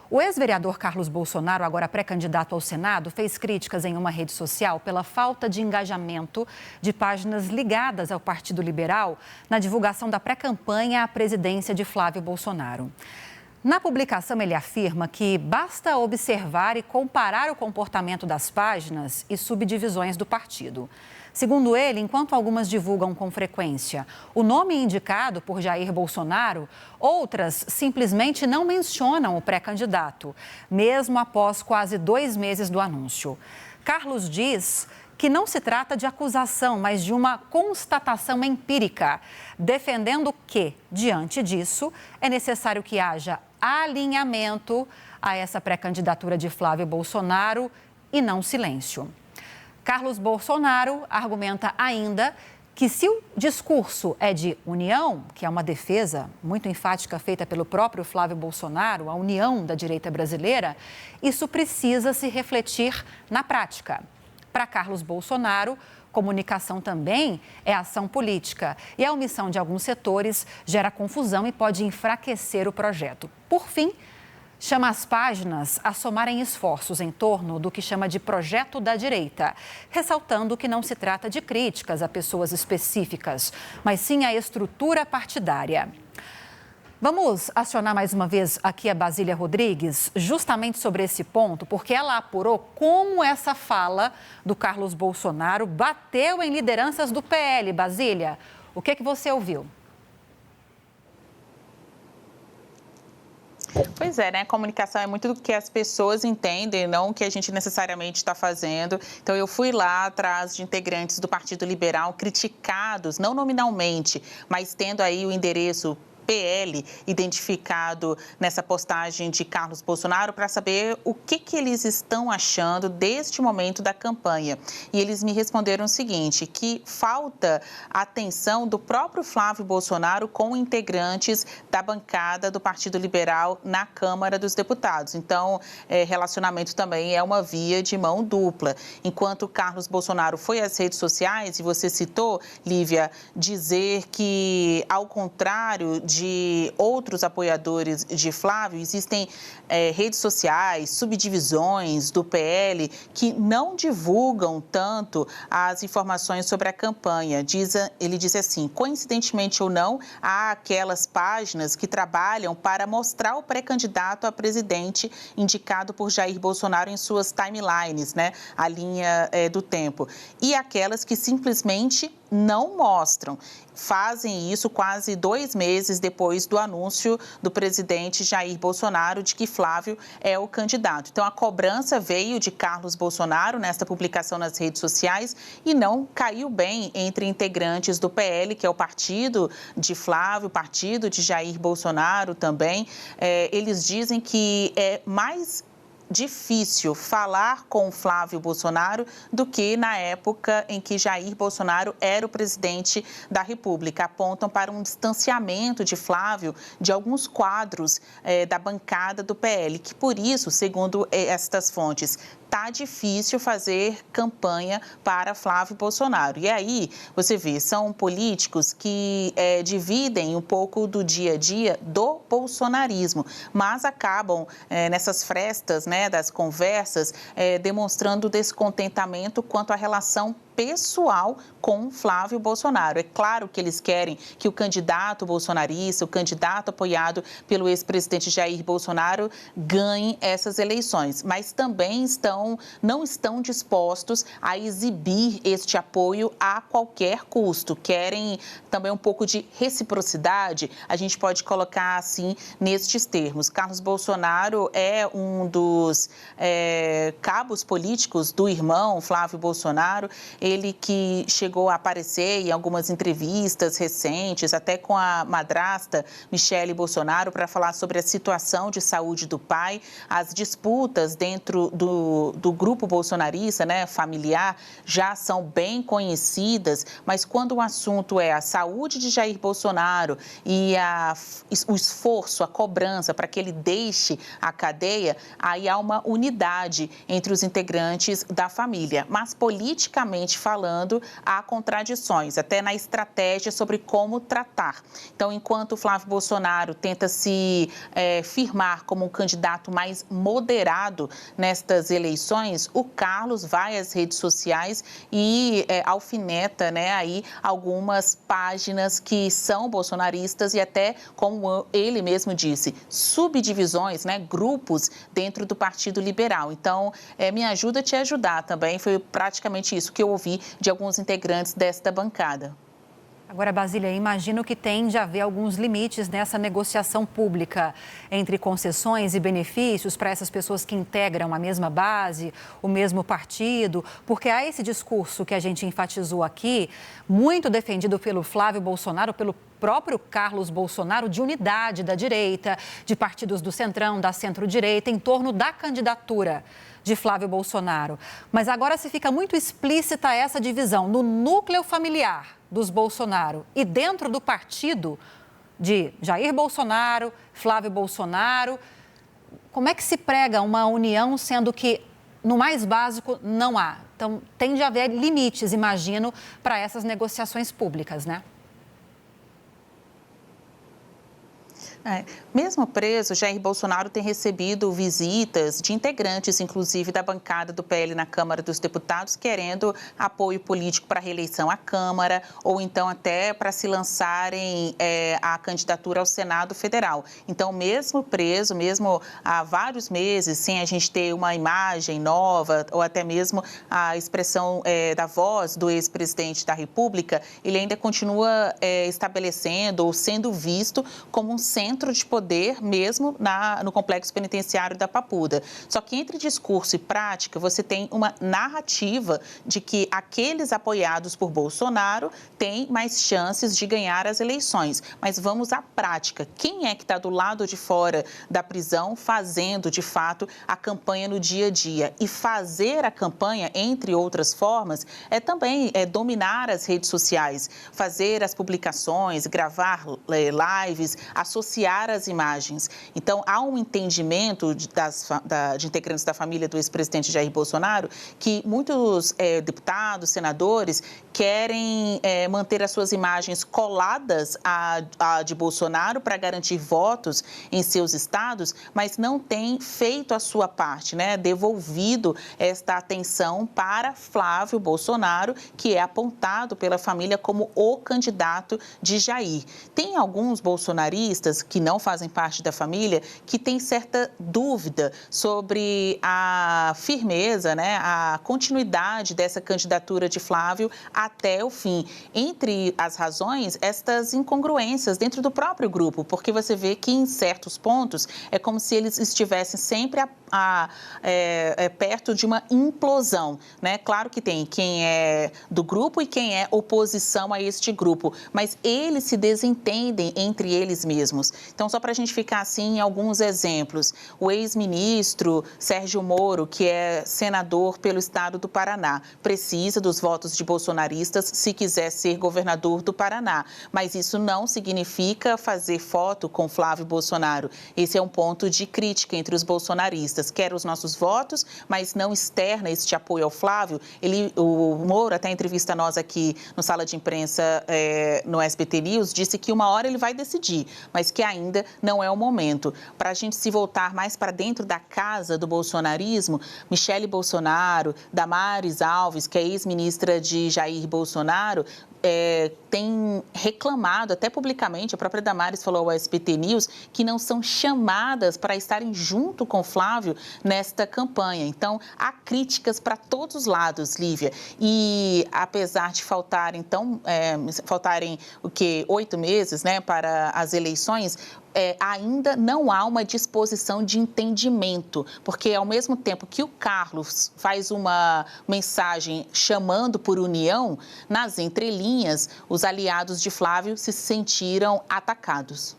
O ex-vereador Carlos Bolsonaro, agora pré-candidato ao Senado, fez críticas em uma rede social pela falta de engajamento de páginas ligadas ao Partido Liberal na divulgação da pré-campanha à presidência de Flávio Bolsonaro. Na publicação, ele afirma que basta observar e comparar o comportamento das páginas e subdivisões do partido. Segundo ele, enquanto algumas divulgam com frequência o nome indicado por Jair Bolsonaro, outras simplesmente não mencionam o pré-candidato, mesmo após quase 2 meses do anúncio. Carlos diz que não se trata de acusação, mas de uma constatação empírica, defendendo que, diante disso, é necessário que haja alinhamento a essa pré-candidatura de Flávio Bolsonaro e não silêncio. Carlos Bolsonaro argumenta ainda que se o discurso é de união, que é uma defesa muito enfática feita pelo próprio Flávio Bolsonaro, a união da direita brasileira, isso precisa se refletir na prática. Para Carlos Bolsonaro, comunicação também é ação política e a omissão de alguns setores gera confusão e pode enfraquecer o projeto. Por fim, chama as páginas a somarem esforços em torno do que chama de projeto da direita, ressaltando que não se trata de críticas a pessoas específicas, mas sim a estrutura partidária. Vamos acionar mais uma vez aqui a Basília Rodrigues, justamente sobre esse ponto, porque ela apurou como essa fala do Carlos Bolsonaro bateu em lideranças do PL. Basília, o que você ouviu? Pois é, né? Comunicação é muito do que as pessoas entendem, não o que a gente necessariamente está fazendo. Então, eu fui lá atrás de integrantes do Partido Liberal criticados, não nominalmente, mas tendo aí o endereço PL identificado nessa postagem de Carlos Bolsonaro para saber o que eles estão achando deste momento da campanha. E eles me responderam o seguinte, que falta atenção do próprio Flávio Bolsonaro com integrantes da bancada do Partido Liberal na Câmara dos Deputados. Então, relacionamento também é uma via de mão dupla. Enquanto Carlos Bolsonaro foi às redes sociais, e você citou, Lívia, dizer que, ao contrário de outros apoiadores de Flávio, existem redes sociais, subdivisões do PL que não divulgam tanto as informações sobre a campanha. Ele diz assim, coincidentemente ou não, há aquelas páginas que trabalham para mostrar o pré-candidato a presidente indicado por Jair Bolsonaro em suas timelines, né? A linha do tempo. E aquelas que simplesmente não mostram. Fazem isso quase 2 meses depois do anúncio do presidente Jair Bolsonaro de que Flávio é o candidato. Então, a cobrança veio de Carlos Bolsonaro nesta publicação nas redes sociais e não caiu bem entre integrantes do PL, que é o partido de Flávio, o partido de Jair Bolsonaro também. Eles dizem que é mais difícil falar com Flávio Bolsonaro do que na época em que Jair Bolsonaro era o presidente da República. Apontam para um distanciamento de Flávio de alguns quadros da bancada do PL, que por isso, segundo estas fontes, está difícil fazer campanha para Flávio Bolsonaro. E aí, você vê, são políticos que dividem um pouco do dia a dia do bolsonarismo, mas acabam nessas frestas, né, das conversas, demonstrando descontentamento quanto à relação pessoal com Flávio Bolsonaro. É claro que eles querem que o candidato bolsonarista, o candidato apoiado pelo ex-presidente Jair Bolsonaro, ganhe essas eleições, mas também não estão dispostos a exibir este apoio a qualquer custo. Querem também um pouco de reciprocidade, a gente pode colocar assim nestes termos. Carlos Bolsonaro é um dos cabos políticos do irmão Flávio Bolsonaro. Ele que chegou a aparecer em algumas entrevistas recentes, até com a madrasta Michele Bolsonaro, para falar sobre a situação de saúde do pai, as disputas dentro do grupo bolsonarista, né, familiar, já são bem conhecidas, mas quando o assunto é a saúde de Jair Bolsonaro e o esforço, a cobrança para que ele deixe a cadeia, aí há criar uma unidade entre os integrantes da família. Mas, politicamente falando, há contradições, até na estratégia sobre como tratar. Então, enquanto o Flávio Bolsonaro tenta se firmar como um candidato mais moderado nestas eleições, o Carlos vai às redes sociais e alfineta, né, aí algumas páginas que são bolsonaristas e até, como ele mesmo disse, subdivisões, né, grupos dentro do Partido Liberal. Então, me ajuda a te ajudar também, foi praticamente isso que eu ouvi de alguns integrantes desta bancada. Agora, Basília, imagino que tende a haver alguns limites nessa negociação pública entre concessões e benefícios para essas pessoas que integram a mesma base, o mesmo partido, porque há esse discurso que a gente enfatizou aqui, muito defendido pelo Flávio Bolsonaro, pelo próprio Carlos Bolsonaro, de unidade da direita, de partidos do Centrão, da centro-direita, em torno da candidatura de Flávio Bolsonaro. Mas agora se fica muito explícita essa divisão no núcleo familiar dos Bolsonaro e dentro do partido de Jair Bolsonaro, Flávio Bolsonaro. Como é que se prega uma união, sendo que no mais básico não há? Então, tem de haver limites, imagino, para essas negociações públicas, né? Mesmo preso, Jair Bolsonaro tem recebido visitas de integrantes, inclusive da bancada do PL na Câmara dos Deputados, querendo apoio político para a reeleição à Câmara ou então até para se lançarem a candidatura ao Senado Federal. Então, mesmo preso, mesmo há vários meses, sem a gente ter uma imagem nova ou até mesmo a expressão da voz do ex-presidente da República, ele ainda continua estabelecendo ou sendo visto como um centro de poder mesmo no complexo penitenciário da Papuda. Só que entre discurso e prática, você tem uma narrativa de que aqueles apoiados por Bolsonaro têm mais chances de ganhar as eleições. Mas vamos à prática. Quem é que está do lado de fora da prisão fazendo, de fato, a campanha no dia a dia? E fazer a campanha, entre outras formas, é também dominar as redes sociais, fazer as publicações, gravar lives, associar as imagens. Então, há um entendimento de integrantes da família do ex-presidente Jair Bolsonaro que muitos deputados, senadores querem manter as suas imagens coladas à de Bolsonaro para garantir votos em seus estados, mas não tem feito a sua parte, né? Devolvido esta atenção para Flávio Bolsonaro, que é apontado pela família como o candidato de Jair. Tem alguns bolsonaristas que não fazem parte da família, que tem certa dúvida sobre a firmeza, né, a continuidade dessa candidatura de Flávio até o fim. Entre as razões, estas incongruências dentro do próprio grupo, porque você vê que em certos pontos é como se eles estivessem sempre perto de uma implosão, né? Claro que tem quem é do grupo e quem é oposição a este grupo, mas eles se desentendem entre eles mesmos. Então, só para a gente ficar assim em alguns exemplos, o ex-ministro Sérgio Moro, que é senador pelo estado do Paraná, precisa dos votos de bolsonaristas se quiser ser governador do Paraná, mas isso não significa fazer foto com Flávio Bolsonaro. Esse é um ponto de crítica entre os bolsonaristas. Quer os nossos votos, mas não externa este apoio ao Flávio. O Moro, até em entrevista a nós aqui no Sala de Imprensa no SBT News, disse que uma hora ele vai decidir, mas que ainda não é o momento. Para a gente se voltar mais para dentro da casa do bolsonarismo, Michele Bolsonaro, Damares Alves, que é ex-ministra de Jair Bolsonaro, tem reclamado, até publicamente, a própria Damares falou ao SBT News, que não são chamadas para estarem junto com Flávio nesta campanha. Então, há críticas para todos os lados, Lívia. E apesar de faltarem 8 meses, né, para as eleições, ainda não há uma disposição de entendimento, porque ao mesmo tempo que o Carlos faz uma mensagem chamando por união, nas entrelinhas, os aliados de Flávio se sentiram atacados.